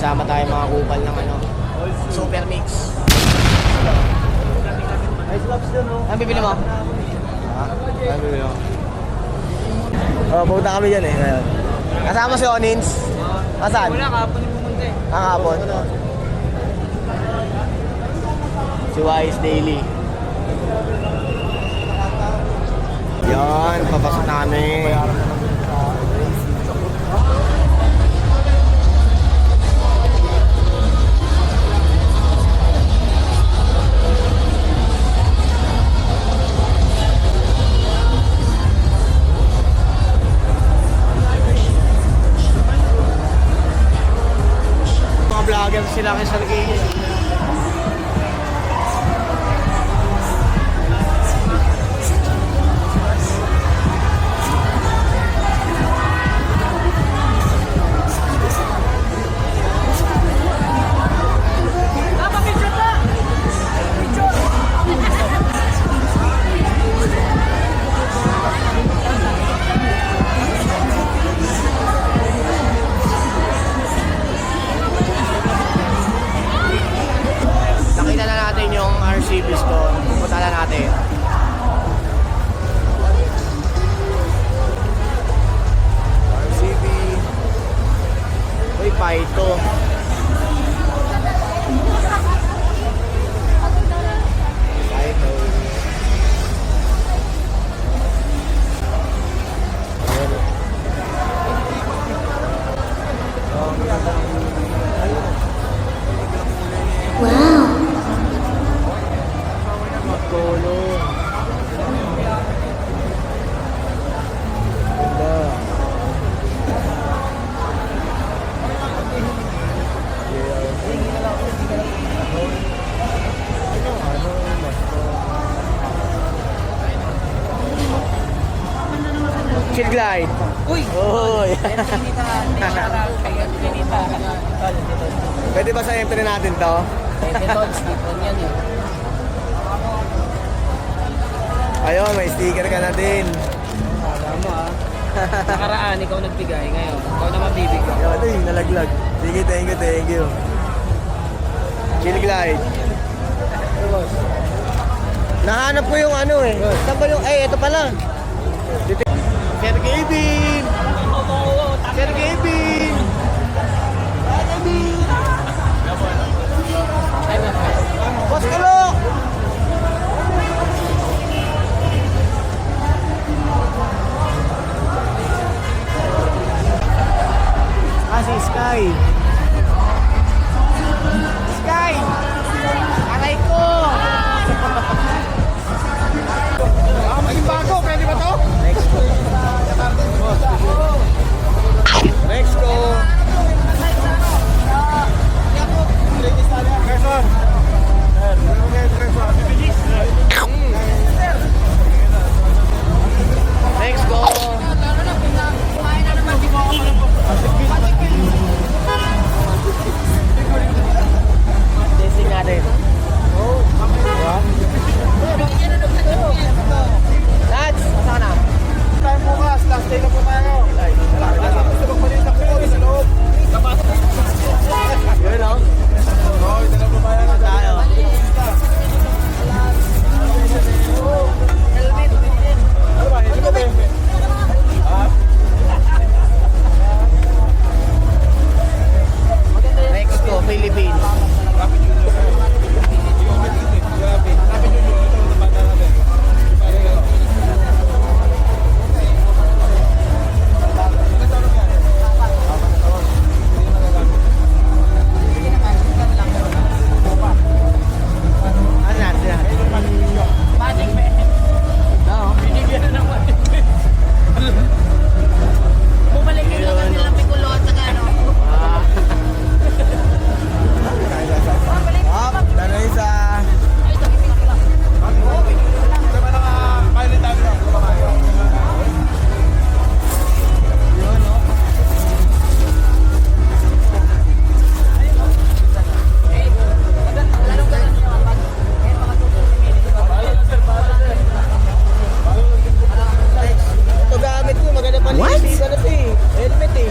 kasama tayo mga kupal ng ano, Super Mix. Ice Labs dyan, oh. Ano bibili mo? Ha? Ano bibili mo? Oh, pupunta kami dyan eh, ngayon. Kasama si Onins. Asan? Wala, kahapon yung pumunta eh. Kahapon. Si Wise Daily. Yan, papasok na kami. Mga vlogger sila kay Sergey. Nakita na natin yung RCB store. Pupunta na natin. RCB. Uy, Paito. Paito. Magkulong. Ganda. Chill glide. Uy! Uy. Pinita. Pwede ba sa entry natin to? Yan eh. Ayun, may sticker ka na din. Alam mo ah. Nakaraan, ikaw nagbigay. Ngayon, ikaw na mabibigay. Ayun, ay, nalaglag. Sige, thank you. Chill glide. Nahanap ko yung ano eh. Saan ba yung, ito pala. Sir Kevin! Sir Kevin! Boss Kalo! Si Sky. Sky! Aray ko! Maging bago, pwede ba to? Next go. Next go. Next go. Testing natin. Lads, saan na? Tayo bukas, last day na po tayo. Gusto magpalit ng kulo sa loob. Yun o. Oo, ito na po tayo. Tayo. Ano ba, hindi ko ba? Next go, Philippines. Ano natin? No. Bumalik yung lang nilang pikulo at saka ano. Up, dano isa. Sama na nga, pilot tayo lang. Yun, no? Ito gamit ko, maganda pa rin. What? Helmet eh.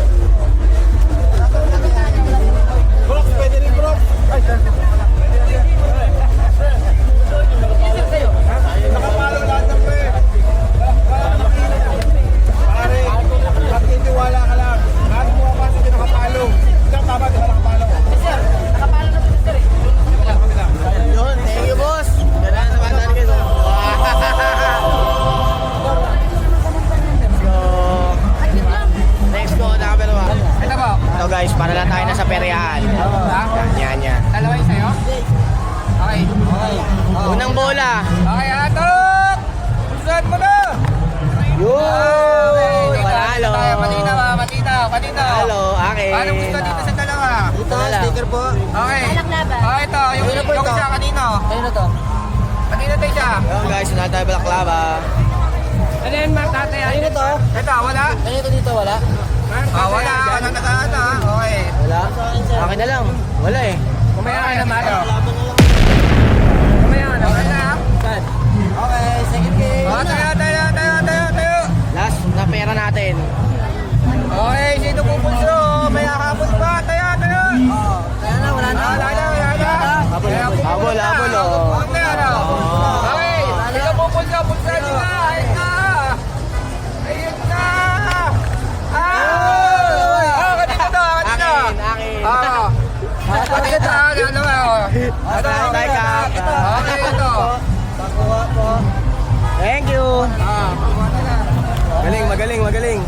kanino? Hello, akin. Anong gusto dito sa dalawa? Ito, sticker po. Okay. Ito, yung Kanino po ito? isa kanino? Ayun na to. Kanino tayo siya? Ayun guys, sinali tayo balaklava. Ano yun, Mark, tatay? Ayun na to. Ito, wala? Ayun ito dito, wala? Wala. Walang nag-ano, okay. Wala? Akin na lang. Wala eh. Kumaya ka naman. Kumaya ka naman. Saan? Okay, second game. Tayo. Last na pera natin. Okay, sino pupulso? May habol pa. Tayo. Kaya na, wala na. Wala na. Habol, oh. Okay, sino pupulso? Pulsa nyo na. Ayun na. Kanina to. Akin. Kanina. Ano ba? Bye, Kap. Okay, ito. Pakuha po. Thank you. Magaling.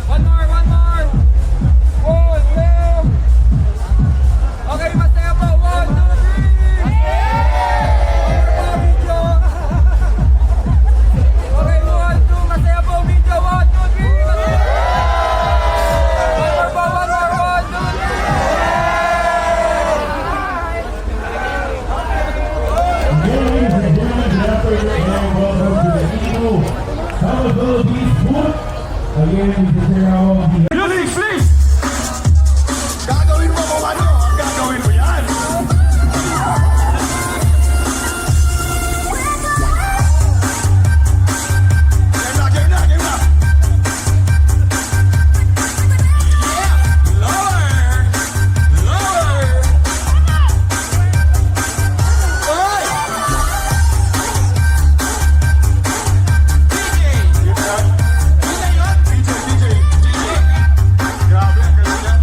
One more. Okay, masaya po. 1, 2, 3. Okay, 1, 2, masaya po. Video, 1, 2, 3. One more, 1, 2, 3. Gagawin mo kung ano, ang gagawin mo yan. Game na. Yeah! Lower! Oy! DJ! Grabe, ang galing yan.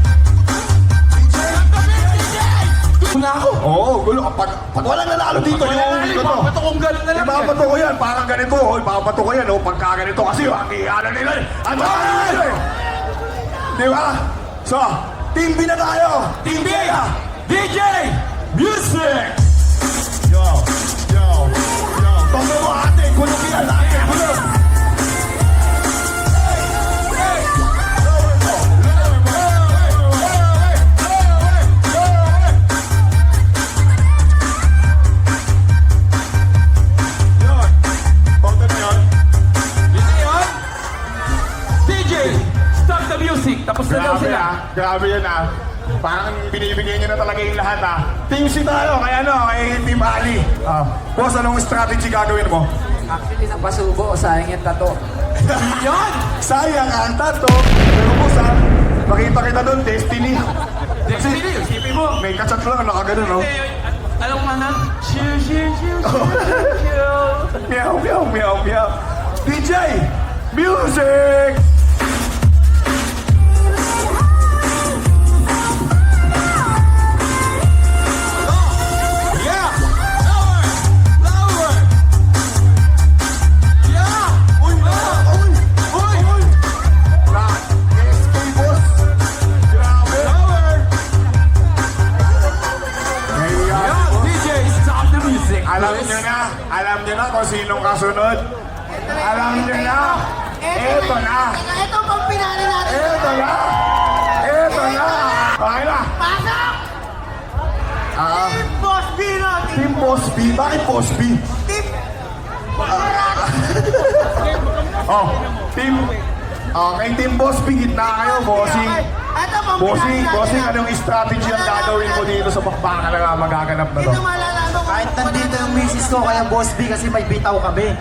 Na ako. Oo, gulo. Pag walang nanalo dito, yung huli ko to. Ibabato kong galing na lang. Ibabato ko yan, parang ganito. Ibabato ko yan, pagka ganito kasi, ang iyanan nila. Ano nila eh? Di ba? So, Team B na tayo. Team B! DJ! Music! Yo! Tongo mo ate, gulong yan, ate, gulong! Tapos na daw sila. Grabe yan Parang binibigay niyo na talaga yung lahat Team C tayo, kaya kay Team Ali. Boss, anong strategy gagawin mo? Actually, napasubo. Sayang yung tato. Yan! Sayang ang tato. Pero boss makita kita doon, Destiny. Destiny, isipin mo. May kachat lang, nakagano Alam mo na, chill. Meow. DJ! Music! Alam nyo na kung sinong kasunod. Alam nyo na. Eto na. Ito pang pinali natin. Eto na. Okay na. Pasok! Team Boss B natin. Team Boss B. Bakit Boss B? Team... Team... Okay, Team Boss B. Gitna kayo, bossing. Ito pang pinali natin. Bossing, anong strategy ang gagawin mo dito sa bakbakan na magaganap na to? Ito malalaman ko. Kahit nandito yung misis ko, kaya Boss B kasi may bitaw kami.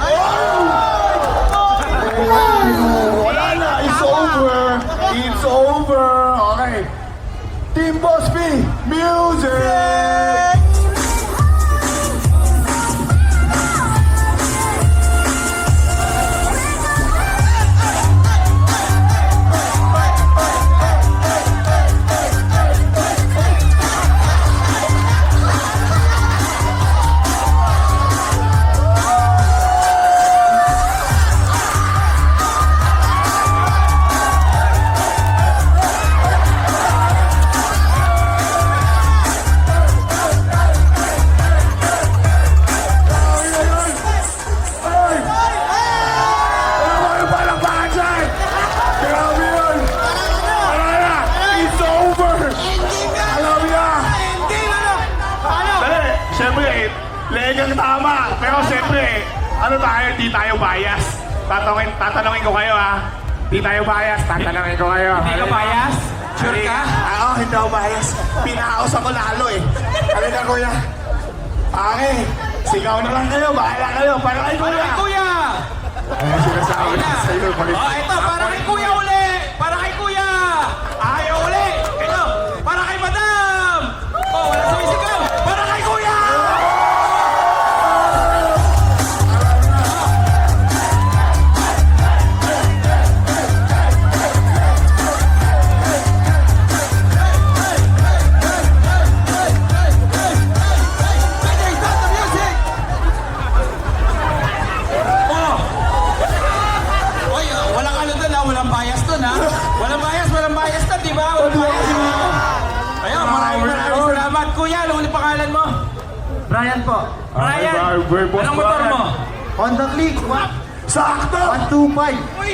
Wala na, it's over. Okay. Team Boss B, music! Pero siyempre, ano tayo, di tayo bias. Tatanungin ko kayo ha. Di tayo bias, tatanungin ko kayo. Hindi ka bias? Sure ka? Oo, hindi ako bias. Pinaos ako lalo eh. Halika kuya. Pare, sigaw na lang kayo, bahala kayo. Para kay Para kuya. kay kuya! Ano sinasabi ko sa'yo? Oh, ito, para kay kuya uli! Para kay kuya! Ayaw uli! Ito, para kay madam! Oh, wala sumisigaw! Para kay kuya! Oy, walang ano doon ha, walang bias doon ha. Walang bias doon, di ba? Walang bias dito. Ayun, maraming salamat. Kuya, ano ulit pangalan mo? Brian po. Brian, Boss anong motor mo? Honda Click. Sakto! 125. Uy,